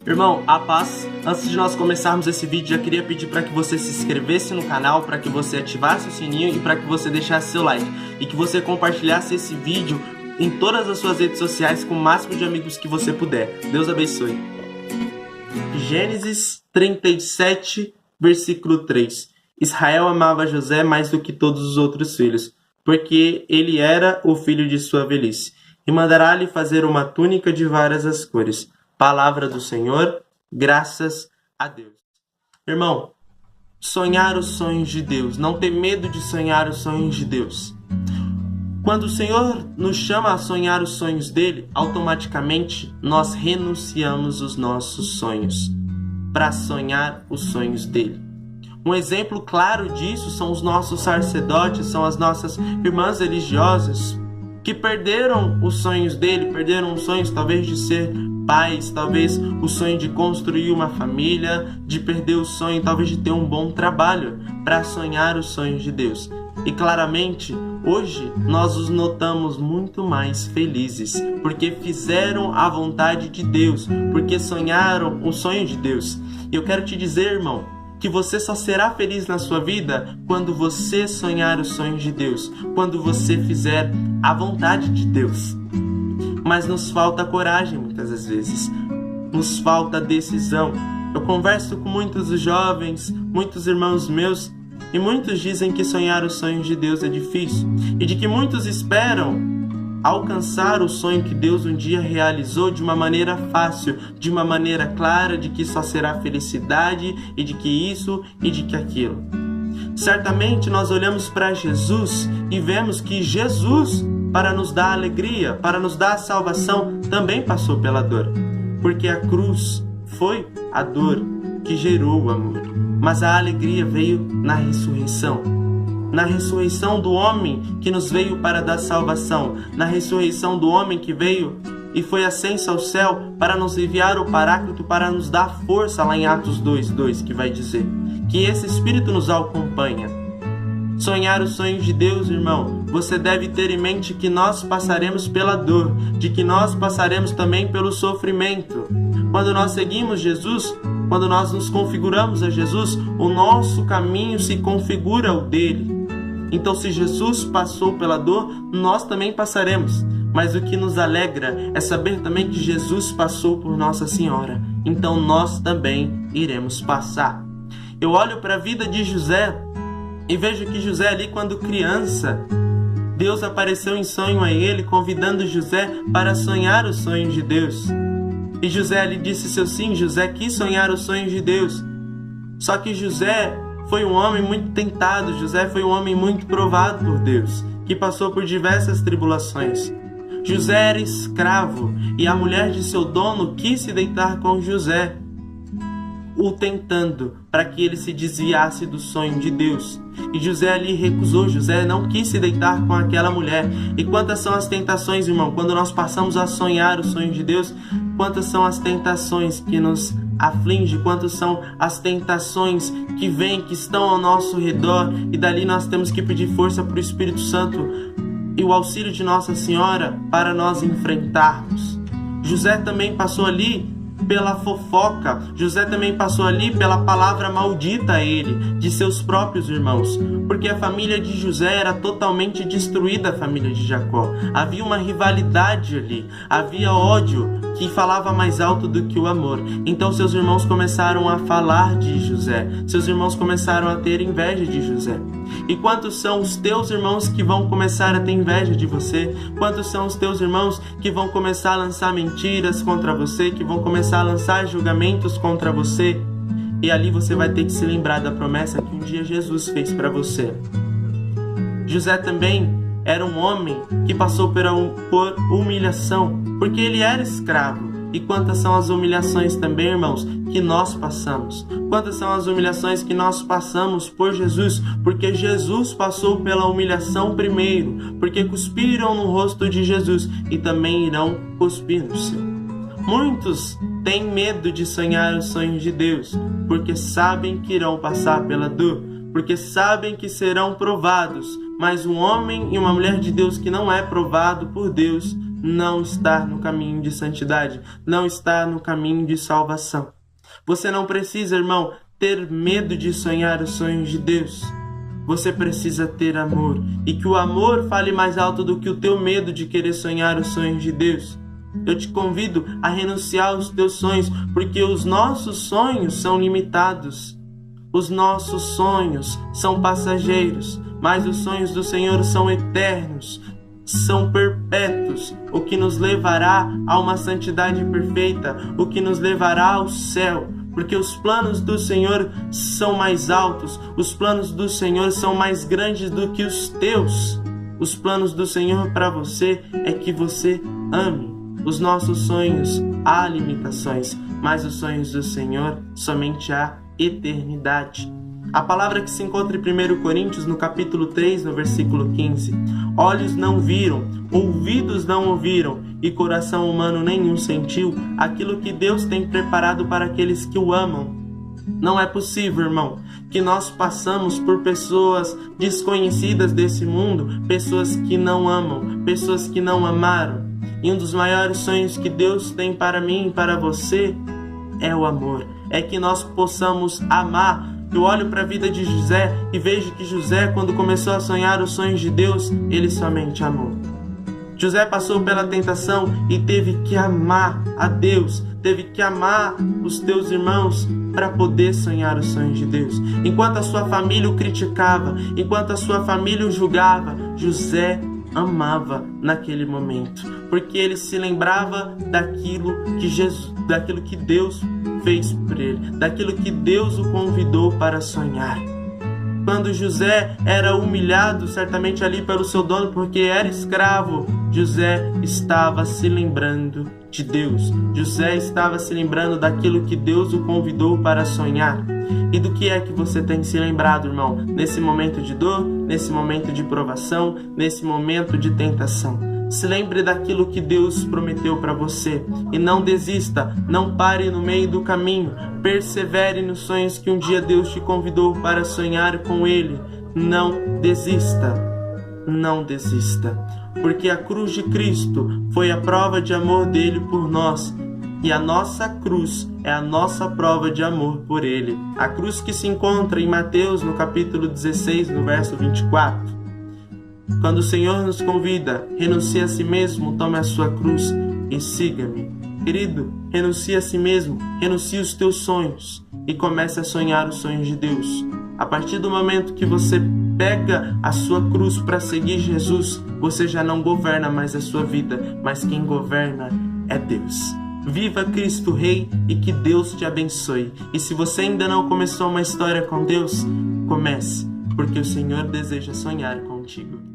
Irmão, a paz. Antes de nós começarmos esse vídeo, já queria pedir para que você se inscrevesse no canal, para que você ativasse o sininho e para que você deixasse seu like. E que você compartilhasse esse vídeo em todas as suas redes sociais com o máximo de amigos que você puder. Deus abençoe. Gênesis 37, versículo 3. Israel amava José mais do que todos os outros filhos, porque ele era o filho de sua velhice. E mandará-lhe fazer uma túnica de várias as cores. Palavra do Senhor, graças a Deus. Irmão, sonhar os sonhos de Deus, não ter medo de sonhar os sonhos de Deus. Quando o Senhor nos chama a sonhar os sonhos dele, automaticamente nós renunciamos os nossos sonhos para sonhar os sonhos dele. Um exemplo claro disso são os nossos sacerdotes, são as nossas irmãs religiosas que perderam os sonhos dele, perderam os sonhos talvez de ser pais, talvez o sonho de construir uma família, de perder o sonho talvez de ter um bom trabalho, para sonhar os sonhos de Deus. E claramente, hoje nós os notamos muito mais felizes, porque fizeram a vontade de Deus, porque sonharam o sonho de Deus. E eu quero te dizer, irmão, que você só será feliz na sua vida quando você sonhar os sonhos de Deus, quando você fizer a vontade de Deus. Mas nos falta coragem muitas das vezes, nos falta decisão. Eu converso com muitos jovens, muitos irmãos meus, e muitos dizem que sonhar os sonhos de Deus é difícil, e de que muitos esperam alcançar o sonho que Deus um dia realizou de uma maneira fácil, de uma maneira clara, de que só será felicidade, e de que isso e de que aquilo. Certamente nós olhamos para Jesus e vemos que Jesus, para nos dar alegria, para nos dar a salvação, também passou pela dor. Porque a cruz foi a dor que gerou o amor. Mas a alegria veio na ressurreição. Na ressurreição do homem que nos veio para dar salvação. Na ressurreição do homem que veio e foi ascenso ao céu para nos enviar o Paráclito, para nos dar força, lá em Atos 2:2, que vai dizer que esse Espírito nos acompanha. Sonhar os sonhos de Deus, irmão, você deve ter em mente que nós passaremos pela dor, de que nós passaremos também pelo sofrimento. Quando nós seguimos Jesus, quando nós nos configuramos a Jesus, o nosso caminho se configura ao dele. Então, se Jesus passou pela dor, nós também passaremos. Mas o que nos alegra é saber também que Jesus passou por Nossa Senhora. Então, nós também iremos passar. Eu olho para a vida de José e vejo que José ali, quando criança, Deus apareceu em sonho a ele, convidando José para sonhar os sonhos de Deus. E José ali disse seu sim. José quis sonhar os sonhos de Deus. Só que José foi um homem muito tentado. José foi um homem muito provado por Deus, que passou por diversas tribulações. José era escravo e a mulher de seu dono quis se deitar com José, o tentando para que ele se desviasse do sonho de Deus. E José ali recusou. José não quis se deitar com aquela mulher. E quantas são as tentações, irmão, quando nós passamos a sonhar o sonho de Deus? Quantas são as tentações que nos afligem? Quantas são as tentações que vêm, que estão ao nosso redor? E dali nós temos que pedir força para o Espírito Santo e o auxílio de Nossa Senhora para nós enfrentarmos. José também passou ali pela fofoca. José também passou ali pela palavra maldita a ele, de seus próprios irmãos, porque a família de José era totalmente destruída, a família de Jacó. Havia uma rivalidade ali, havia ódio que falava mais alto do que o amor. Então seus irmãos começaram a falar de José, seus irmãos começaram a ter inveja de José. E quantos são os teus irmãos que vão começar a ter inveja de você? Quantos são os teus irmãos que vão começar a lançar mentiras contra você, que vão começar a lançar julgamentos contra você? E ali você vai ter que se lembrar da promessa que um dia Jesus fez para você. José também era um homem que passou por humilhação, porque ele era escravo. E quantas são as humilhações também, irmãos, que nós passamos? Quantas são as humilhações que nós passamos por Jesus? Porque Jesus passou pela humilhação primeiro, porque cuspiram no rosto de Jesus e também irão cuspir no seu. Muitos têm medo de sonhar os sonhos de Deus, porque sabem que irão passar pela dor, porque sabem que serão provados. Mas um homem e uma mulher de Deus que não é provado por Deus não está no caminho de santidade, não está no caminho de salvação. Você não precisa, irmão, ter medo de sonhar os sonhos de Deus. Você precisa ter amor, e que o amor fale mais alto do que o teu medo de querer sonhar os sonhos de Deus. Eu te convido a renunciar aos teus sonhos, porque os nossos sonhos são limitados. Os nossos sonhos são passageiros, mas os sonhos do Senhor são eternos, são perpétuos, o que nos levará a uma santidade perfeita, o que nos levará ao céu. Porque os planos do Senhor são mais altos, os planos do Senhor são mais grandes do que os teus. Os planos do Senhor para você é que você ame. Os nossos sonhos há limitações, mas os sonhos do Senhor somente há eternidade. A palavra que se encontra em 1 Coríntios, no capítulo 3, no versículo 15. Olhos não viram, ouvidos não ouviram, e coração humano nenhum sentiu aquilo que Deus tem preparado para aqueles que o amam. Não é possível, irmão, que nós passamos por pessoas desconhecidas desse mundo, pessoas que não amam, pessoas que não amaram. E um dos maiores sonhos que Deus tem para mim e para você é o amor. É que nós possamos amar. Eu olho para a vida de José e vejo que José, quando começou a sonhar os sonhos de Deus, ele somente amou. José passou pela tentação e teve que amar a Deus, teve que amar os teus irmãos para poder sonhar os sonhos de Deus. Enquanto a sua família o criticava, enquanto a sua família o julgava, José amava naquele momento, porque ele se lembrava daquilo que Deus fez por ele, daquilo que Deus o convidou para sonhar. Quando José era humilhado, certamente ali pelo seu dono, porque era escravo, José estava se lembrando de Deus. José estava se lembrando daquilo que Deus o convidou para sonhar. E do que é que você tem se lembrado, irmão? Nesse momento de dor, nesse momento de provação, nesse momento de tentação. Se lembre daquilo que Deus prometeu para você e não desista, não pare no meio do caminho, persevere nos sonhos que um dia Deus te convidou para sonhar com Ele. Não desista, não desista, porque a cruz de Cristo foi a prova de amor dele por nós e a nossa cruz é a nossa prova de amor por Ele. A cruz que se encontra em Mateus, no capítulo 16, no verso 24. Quando o Senhor nos convida, renuncie a si mesmo, tome a sua cruz e siga-me. Querido, renuncie a si mesmo, renuncie os teus sonhos e comece a sonhar os sonhos de Deus. A partir do momento que você pega a sua cruz para seguir Jesus, você já não governa mais a sua vida, mas quem governa é Deus. Viva Cristo Rei e que Deus te abençoe. E se você ainda não começou uma história com Deus, comece, porque o Senhor deseja sonhar contigo.